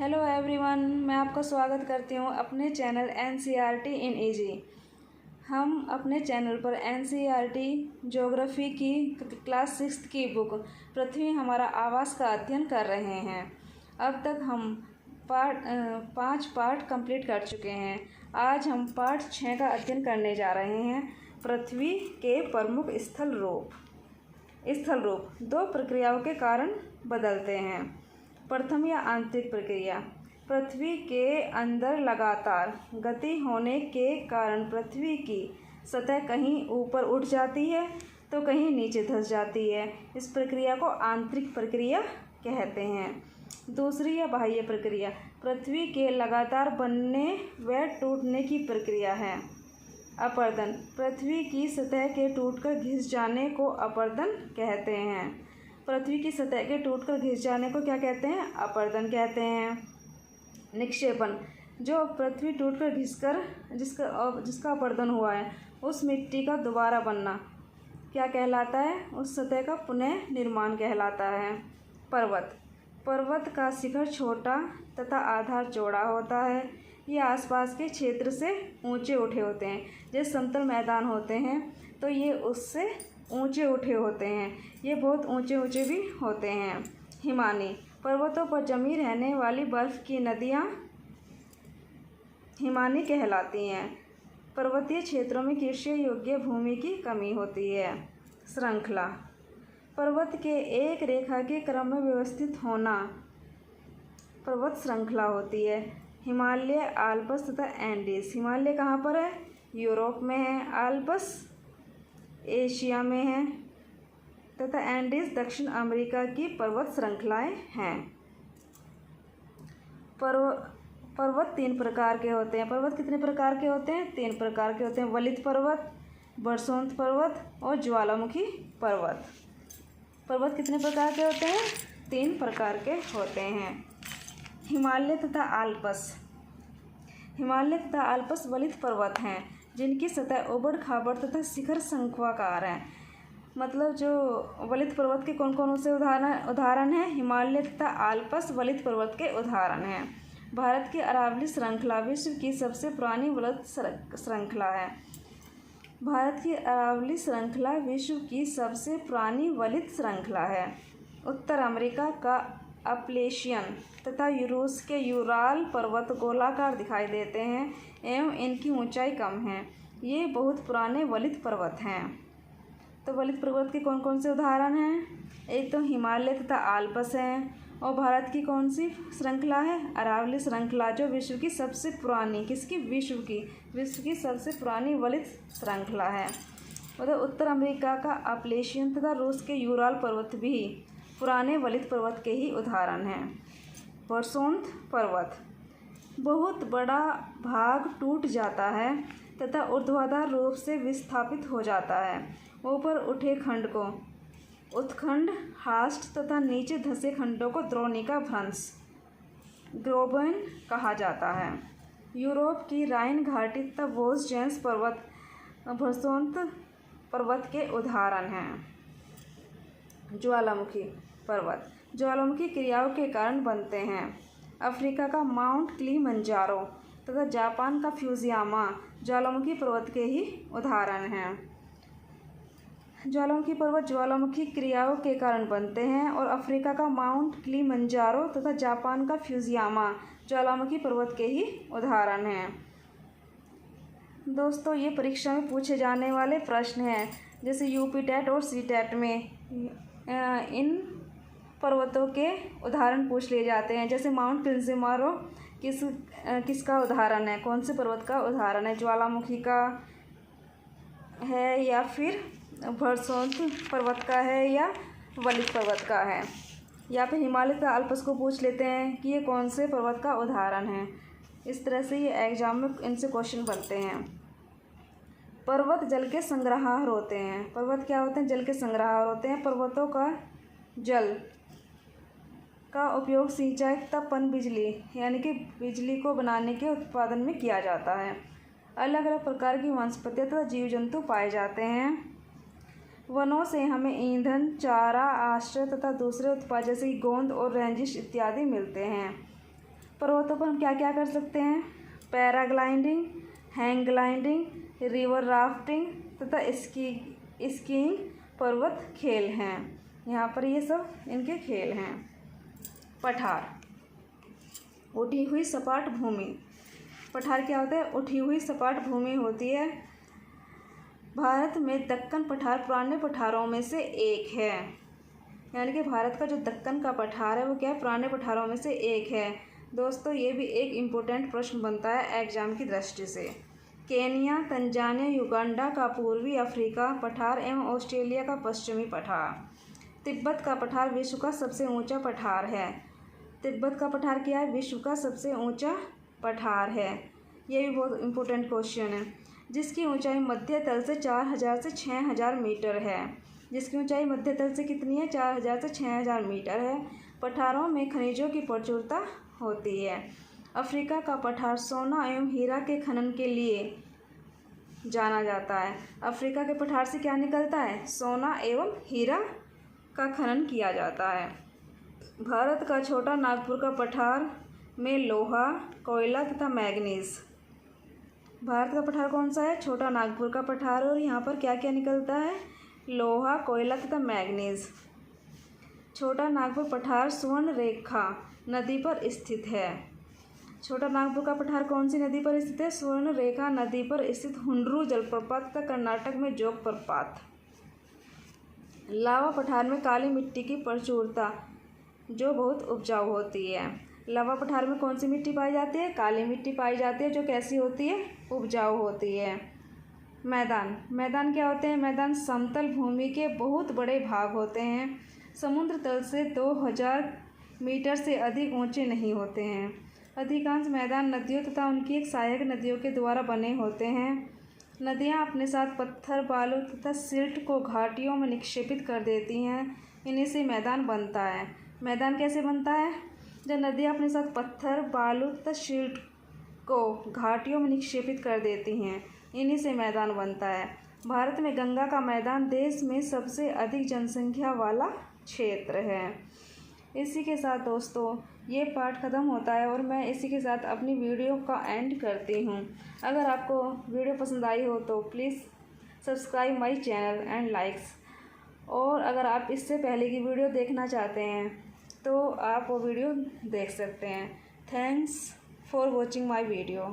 Hello everyone, मैं आपका स्वागत करती हूँ अपने चैनल NCERT इन ईजी। हम अपने चैनल पर NCERT ज्योग्राफी की क्लास 6 की बुक पृथ्वी हमारा आवास का अध्ययन कर रहे हैं। अब तक हम 5 पार्ट कंप्लीट कर चुके हैं। आज हम पार्ट 6 का अध्ययन करने जा रहे हैं। पृथ्वी के प्रमुख स्थल रूप 2 प्रक्रियाओं के कारण बदलते हैं। प्रथम या आंतरिक प्रक्रिया। पृथ्वी के अंदर लगातार गति होने के कारण पृथ्वी की सतह कहीं ऊपर उठ जाती है तो कहीं नीचे धंस जाती है। इस प्रक्रिया को आंतरिक प्रक्रिया कहते हैं। दूसरी या बाह्य प्रक्रिया। पृथ्वी के लगातार बनने व टूटने की प्रक्रिया है। अपरदन। पृथ्वी की सतह के टूटकर घिस जाने को अपरदन कहते हैं। पृथ्वी की सतह के टूटकर घिस जाने को क्या कहते हैं? अपरदन कहते हैं। निक्षेपण। जो पृथ्वी टूटकर घिसकर जिसका अपरदन हुआ है उस मिट्टी का दोबारा बनना क्या कहलाता है? उस सतह का पुनः निर्माण कहलाता है। पर्वत का शिखर छोटा तथा आधार चौड़ा होता है। ये आसपास के क्षेत्र से ऊंचे उठे होते हैं। जैसे समतल मैदान होते हैं तो ये उससे ऊंचे उठे होते हैं। ये बहुत ऊंचे भी होते हैं। हिमानी। पर्वतों पर जमी रहने वाली बर्फ़ की नदियाँ हिमानी कहलाती हैं। पर्वतीय क्षेत्रों में कृषि योग्य भूमि की कमी होती है। श्रृंखला। पर्वत के एक रेखा के क्रम में व्यवस्थित होना पर्वत श्रृंखला होती है। हिमालय, आल्प्स तथा एंडीज। हिमालय कहाँ पर है? यूरोप में है। आल्प्स एशिया में है तथा एंडीज दक्षिण अमेरिका की पर्वत श्रृंखलाएं हैं। पर्वत 3 प्रकार के होते हैं। पर्वत कितने प्रकार के होते हैं? 3 प्रकार के होते हैं। वलित पर्वत, बरसोंत पर्वत और ज्वालामुखी पर्वत। पर्वत कितने प्रकार के होते हैं? 3 प्रकार के होते हैं। हिमालय तथा आल्प्स। हिमालय तथा आल्प्स वलित पर्वत हैं जिनकी सतह उबड़ खाबड़ तथा शिखर शंक्वाकार है। मतलब जो वलित पर्वत के कौन कौन से उदाहरण हैं? हिमालय तथा आल्प्स वलित पर्वत के उदाहरण हैं। भारत की अरावली श्रृंखला विश्व की सबसे पुरानी वलित श्रृंखला है। भारत की अरावली श्रृंखला विश्व की सबसे पुरानी वलित श्रृंखला है। उत्तर अमेरिका का अपलेशियन तथा रूस के यूराल पर्वत गोलाकार दिखाई देते हैं एवं इनकी ऊंचाई कम है। ये बहुत पुराने वलित पर्वत हैं। तो वलित पर्वत के कौन कौन से उदाहरण हैं? एक तो हिमालय तथा आल्प्स हैं और भारत की कौन सी श्रृंखला है? अरावली श्रृंखला, जो विश्व की सबसे पुरानी विश्व की सबसे पुरानी वलित श्रृंखला है। उधर उत्तर अमेरिका का अपलेशियन तथा रूस के यूराल पर्वत भी पुराने वलित पर्वत के ही उदाहरण हैं। बरसोंत पर्वत। बहुत बड़ा भाग टूट जाता है तथा ऊर्ध्वाधर रूप से विस्थापित हो जाता है। ऊपर उठे खंड को उत्खंड, हास्ट तथा नीचे धंसे खंडों को द्रोणिका भ्रंश ग्रोबन कहा जाता है। यूरोप की राइन घाटी तथा वोस्जेंस पर्वत बरसोंत पर्वत के उदाहरण हैं। ज्वालामुखी पर्वत। ज्वालामुखी क्रियाओं के कारण बनते हैं। अफ्रीका का माउंट किलिमंजारो तथा जापान का फ्यूजियामा ज्वालामुखी पर्वत के ही उदाहरण हैं। ज्वालामुखी पर्वत ज्वालामुखी क्रियाओं के कारण बनते हैं और अफ्रीका का माउंट किलिमंजारो तथा जापान का फ्यूजियामा ज्वालामुखी पर्वत के ही उदाहरण हैं। दोस्तों, ये परीक्षा में पूछे जाने वाले प्रश्न हैं। जैसे यूपी टेट और सी टेट में इन पर्वतों के उदाहरण पूछ लिए जाते हैं। जैसे माउंट किलिमंजारो किसका उदाहरण है? कौन से पर्वत का उदाहरण है? ज्वालामुखी का है या फिर बरसोंत पर्वत का है या वलित पर्वत का है? या फिर हिमालय तथा आल्प्स को पूछ लेते हैं कि ये कौन से पर्वत का उदाहरण है। इस तरह से ये एग्जाम में इनसे क्वेश्चन बनते हैं। पर्वत जल के संग्रहार होते हैं। पर्वत क्या होते हैं? जल के संग्रहार होते हैं। पर्वतों का जल का उपयोग सिंचाई तथा पनबिजली यानी कि बिजली को बनाने के उत्पादन में किया जाता है। अलग अलग प्रकार की वनस्पतियाँ तथा जीव जंतु पाए जाते हैं। वनों से हमें ईंधन, चारा, आश्रय तथा दूसरे उत्पाद जैसे कि गोंद और रेंजिश इत्यादि मिलते हैं। पर्वतों पर हम क्या क्या कर सकते हैं? Paragliding, hang gliding, river rafting तथा स्कीइंग पर्वत खेल हैं। यहाँ पर ये सब इनके खेल हैं। पठार, उठी हुई सपाट भूमि। पठार क्या होता है? उठी हुई सपाट भूमि होती है। भारत में दक्कन पठार पुराने पठारों में से एक है। यानी कि भारत का जो दक्कन का पठार है वो क्या है? पुराने पठारों में से एक है। दोस्तों ये भी एक इम्पोर्टेंट प्रश्न बनता है एग्जाम की दृष्टि से। केनिया, तंजानिया, युगांडा का पूर्वी अफ्रीका पठार एवं ऑस्ट्रेलिया का पश्चिमी पठार। तिब्बत का पठार विश्व का सबसे ऊंचा पठार है। तिब्बत का पठार क्या है? विश्व का सबसे ऊंचा पठार है। ये भी बहुत इम्पोर्टेंट क्वेश्चन है। जिसकी ऊंचाई मध्य तल से 4000 से 6000 मीटर है। जिसकी ऊंचाई मध्य तल से कितनी है? 4000 से 6000 मीटर है। पठारों में खनिजों की प्रचुरता होती है। अफ्रीका का पठार सोना एवं हीरा के खनन के लिए जाना जाता है। अफ्रीका के पठार से क्या निकलता है? सोना एवं हीरा का खनन किया जाता है। भारत का छोटा नागपुर का पठार में लोहा, कोयला तथा मैग्नीज। भारत का पठार कौन सा है? छोटा नागपुर का पठार। और यहाँ पर क्या क्या निकलता है? लोहा, कोयला तथा मैग्नीज। छोटा नागपुर पठार सुवर्ण रेखा नदी पर स्थित है। छोटा नागपुर का पठार कौन सी नदी पर स्थित है? स्वर्ण रेखा नदी पर स्थित हुंड्रू जलप्रपात तथा कर्नाटक में जोग प्रपात। लावा पठार में काली मिट्टी की प्रचुरता जो बहुत उपजाऊ होती है। लावा पठार में कौन सी मिट्टी पाई जाती है? काली मिट्टी पाई जाती है जो कैसी होती है? उपजाऊ होती है। मैदान, मैदान क्या होते हैं? मैदान समतल भूमि के बहुत बड़े भाग होते हैं। समुद्र तल से 2000 मीटर से अधिक ऊंचे नहीं होते हैं। अधिकांश मैदान नदियों तथा उनकी एक सहायक नदियों के द्वारा बने होते हैं। नदियां अपने साथ पत्थर, बालू तथा सिल्ट को घाटियों में निक्षेपित कर देती हैं। इन्हीं से मैदान बनता है। मैदान कैसे बनता है? जब नदियां अपने साथ पत्थर, बालू तथा सिल्ट को घाटियों में निक्षेपित कर देती हैं, इन्हीं से मैदान बनता है। भारत में गंगा का मैदान देश में सबसे अधिक जनसंख्या वाला क्षेत्र है। इसी के साथ दोस्तों ये पार्ट ख़त्म होता है और मैं इसी के साथ अपनी वीडियो का एंड करती हूँ। अगर आपको वीडियो पसंद आई हो तो please subscribe my channel and likes. और अगर आप इससे पहले की वीडियो देखना चाहते हैं तो आप वो वीडियो देख सकते हैं। Thanks for watching my video.